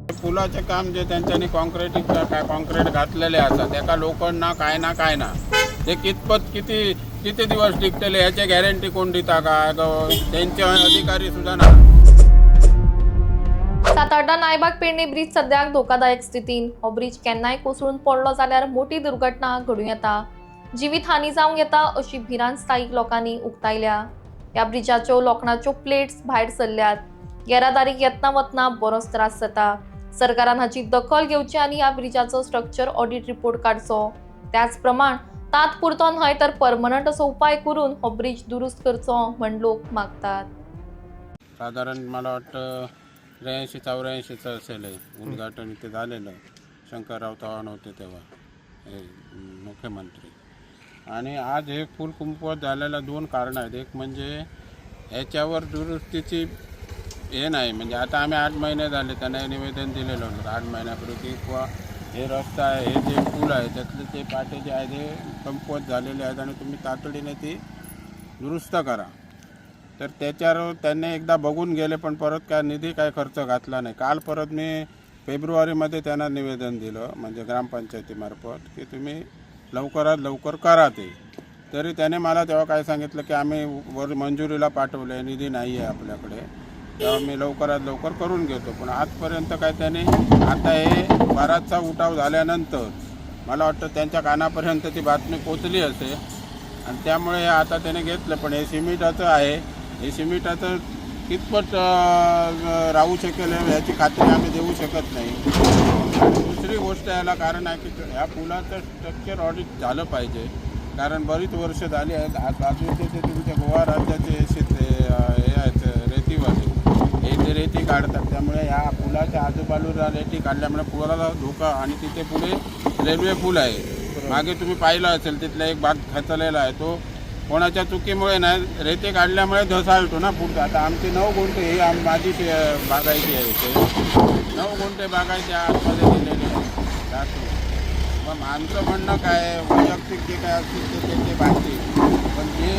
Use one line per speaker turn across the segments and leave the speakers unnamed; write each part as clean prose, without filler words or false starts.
पुलाचे काम जे त्यांच्यानी कॉन्क्रीट घातलेले असतात त्याका लोकांना काय ना ते किती दिवस टिकतले याची गॅरंटी कोण दिता का त्यांचे अधिकारी सुद्धा ना.
साताड्डा नायबाग पेडणे ब्रिज सद्याक धोकादायक स्थितीन. हो ब्रिज केन्नाय कोसळून पडलो जाल्यार मोठी दुर्घटना घडूं येता, जिवीत हानी जावंक येता अशी भिरांत स्थायीक लोकांनी उक्तायल्या. ह्या ब्रिजाच्यो लोखणाच्यो प्लेट्स भायर सरल्यात. येरादारीक येतना वतना बरोच त्रास जाता. सरकारान हाची दखल घेवची आनी ह्या ब्रिजाचो स्ट्रक्चर ऑडिट रिपोर्ट काडचो. त्याच प्रमाण तात्पुरतो न्हय तर परमनंट असो उपाय करून हो ब्रिज दुरुस्त करचो म्हण लोक मागतात.
साधारण मला वाटतं 83-84 असेल उद्घाटन इथे झालेलं. शंकरराव चव्हाण होते तेव्हा हे मुख्यमंत्री. आणि आज हे फुल कुंपवत झालेला 2 कारणं आहेत. एक म्हणजे ह्याच्यावर दुरुस्तीची हे नाही, म्हणजे आता आम्ही 8 महिने झाले त्यांना निवेदन दिलेलं होतं 8 महिन्यापूर्वी किंवा हे रस्ता आहे, हे जे पूल आहे त्यातले ते पाटे जे आहे ते कमकुवत झालेले आहेत आणि तुम्ही तातडीने ती दुरुस्त करा. तर त्याच्यावर त्यांनी एकदा बघून गेले पण परत काय निधी काय खर्च घातला नाही. काल परत मी फेब्रुवारीमध्ये त्यांना निवेदन दिलं म्हणजे ग्रामपंचायतीमार्फत की तुम्ही लवकरात लवकर करा ते. तरी त्याने मला तेव्हा काय सांगितलं की आम्ही वर मंजुरीला पाठवलं आहे, निधी नाही आहे आपल्याकडे, तेव्हा मी लवकरात लवकर करून घेतो. पण आजपर्यंत काय त्याने आता हे बराचसा उठाव झाल्यानंतर मला वाटतं त्यांच्या कानापर्यंत ती बातमी पोचली असेल आणि त्यामुळे आता त्याने घेतलं. पण हे सिमेंटाचं आहे, हे सिमेंटाचं कितपत राहू शकेल याची खात्री आम्ही देऊ शकत नाही. आणि दुसरी गोष्ट याला कारण आहे की ह्या पुलाचं स्ट्रक्चर ऑडिट झालं पाहिजे, कारण बरीच वर्ष झाली आहेत. बाजूचे ते तुमच्या गोवा राज्याचे हे आहेत रेतीवाले, हे ते रेती काढतात, त्यामुळे ह्या पुलाच्या आजूबाजूला रेती काढल्यामुळे पुलाला धोका. आणि तिथे पुढे रेल्वे पूल आहे, मागे तुम्ही पाहिलं असेल तिथला एक भाग खचलेला आहे, तो कोणाच्या चुकीमुळे नाही, रेती काढल्यामुळे ढसाळतो ना पुढचा. आता आमचे 9 गुंठे ही माझी बागायती आहे, इथे 9 गुंठे बागायच्या आतमध्ये दिलेले आहे. मग आमचं म्हणणं काय, वैयक्तिक जे काय असतील ते बांधतील, पण जे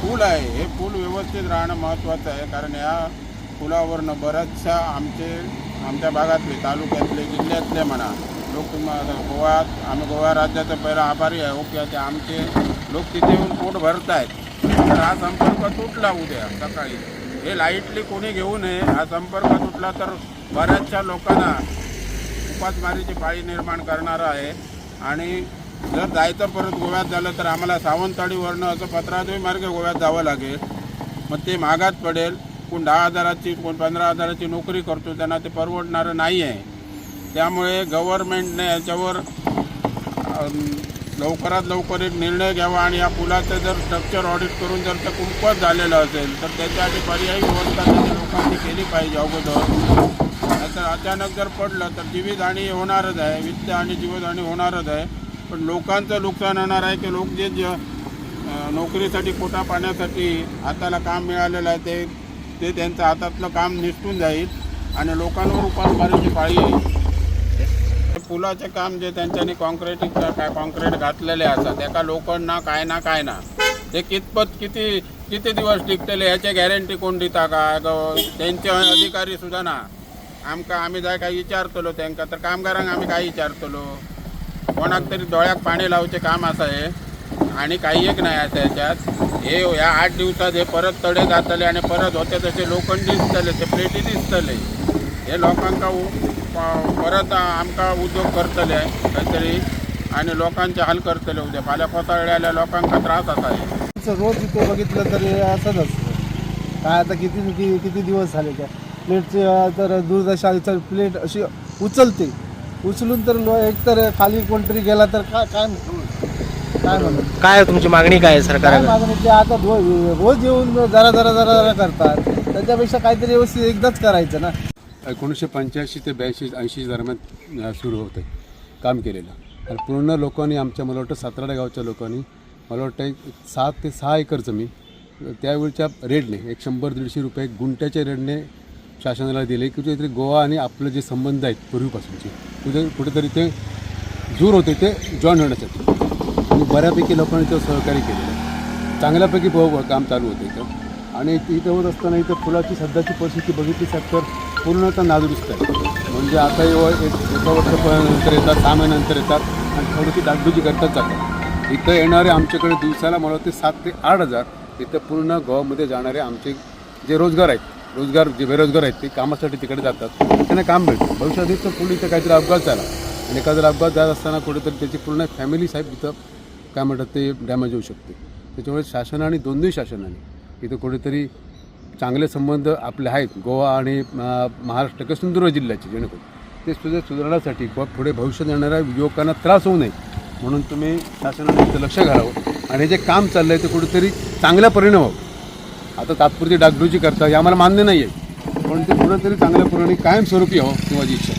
पूल आहे हे पूल व्यवस्थित राहणं महत्त्वाचं आहे. कारण या पुलावरनं बऱ्याचशा आमच्या भागातले, तालुक्यातले, जिल्ह्यातले म्हणा लोक आम्ही गोवा राज्याचा पहिला आभारी आहे. ओके, ते आमचे लोक तिथे येऊन पोट भरत आहेत. तर हा संपर्क तुटला उद्या सकाळी, हे लाईटली कोणी घेऊ नये. हा संपर्क तुटला तर बऱ्याचशा लोकांना उपासमारीची पाळी निर्माण करणारं आहे. आणि जर जायचं परत गोव्यात झालं तर आम्हाला सावंतवाडीवरनं असं पत्राद्वयी मार्ग गोव्यात जावं लागेल. मग ते महागात पडेल. कोण 10,000ची कोण 15,000ची नोकरी करतो, त्यांना ते परवडणारं नाही आहे. त्यामुळे गव्हर्नमेंटने याच्यावर लवकरात लवकर एक निर्णय घ्यावा आणि या पुलाचं जर स्ट्रक्चर ऑडिट करून जर ते कुंपवत झालेलं असेल तर त्याच्यासाठी पर्यायी व्यवस्था त्याच्या लोकांनी केली पाहिजे अगोदर. तर अचानक जर पडलं तर जीवितहानी होणारच आहे, वित्त आणि जीवितहानी होणारच आहे. पण लोकांचं नुकसान होणार आहे की लोक जे नोकरीसाठी पोटा पाण्यासाठी हाताला काम मिळालेलं आहे ते त्यांचं हातातलं काम निसटून जाईल आणि लोकांवर उपासमारीची पाळी येईल. पुलाचे काम जे त्यांच्यानी कॉन्क्रीट घातलेले असतात त्याका लोकांना काय ना ते किती दिवस टिकतले याची गॅरंटी कोण दिता का त्यांचे अधिकारी सुद्धा ना. आम्ही जाय काय विचारतलो त्यांना, तर कामगारांक आम्ही काय विचारतलो, कोणाक तरी डोळ्याक पाणी लावचे काम असं आहे आणि काही एक नाही असं याच्यात. हे ह्या 8 दिवसात हे परत तडे जातले आणि परत होते तसे लोखंड दिसतले, ते प्लेटी दिसतले. हे लोकांका परत आमका उद्योग करतले काहीतरी आणि लोकांचे हाल करतले. उद्या पाल्या कोसळलेल्या लोकांका त्रास असा आहे.
रोज इथे बघितलं तरी असंच असतं. काय आता किती दिवस झाले त्या प्लेटचे तर दुर्दशा प्लेट अशी उचलून तर एकतर खाली कोणतरी गेला तर काय म्हणून
काय तुमची मागणी काय आहे सरकारला?
मागणी ते आता रोज येऊन जरा करतात, त्याच्यापेक्षा काहीतरी व्यवस्थित एकदाच करायचं ना.
1985 ते 82-80 दरम्यान सुरू होतं काम केलेलं. आणि पूर्ण लोकांनी मला वाटतं सातारा गावच्या लोकांनी मला वाटतं 7 ते 6 एकर जमीन त्यावेळच्या रेटने 100-150 रुपये गुंठ्याच्या रेटने शासनाला दिले. कुठेतरी गोवा आणि आपलं जे संबंध आहेत पूर्वीपासूनचे कुठेतरी ते दूर होते, ते जॉईन होण्यासाठी. आणि बऱ्यापैकी लोकांनी ते सहकार्य केलेलं, चांगल्यापैकी काम चालू होतं इथं. आणि इथं होत असताना इथं पुलाची सध्याची परिस्थिती बघितली तर पूर्णतः नादुरुस्त आहे. म्हणजे आता एका वर्षानंतर येतात, 6 महिन्यानंतर येतात आणि थोडीशी डागडुजी करतात जातात. इथं येणारे आमच्याकडे दिवसाला मला वाटते 7 ते 8 हजार इथं पूर्ण गावामध्ये जाणारे आमचे जे रोजगार जे बेरोजगार आहेत ते कामासाठी तिकडे जातात, त्यांना काम मिळतं. भविष्यात इथं पुढे इथं काहीतरी अपघात झाला आणि एखादा अपघात झाला असताना कुठेतरी त्याची पूर्ण फॅमिली साहेब इथं काय म्हणतात ते डॅमेज होऊ शकते. त्याच्यामुळे शासनाने दोन्ही शासनाने इथं कुठेतरी चांगले संबंध आपले आहेत गोवा आणि महाराष्ट्र किंवा सिंधुदुर्ग जिल्ह्याचे, जेणेकरून ते सुद्धा सुधारण्यासाठी किंवा पुढे भविष्यात येणाऱ्या युवकांना त्रास होऊ नये म्हणून तुम्ही शासनाने इथं लक्ष घालावं आणि जे काम चाललं आहे ते कुठेतरी चांगल्या परिणाम व्हावं. आता तात्पुरती डागडुजी करता हे आम्हाला मान्य नाही आहे, पण ते कुठेतरी चांगल्या परिणामी कायमस्वरूपी व्हावं किंवा इच्छा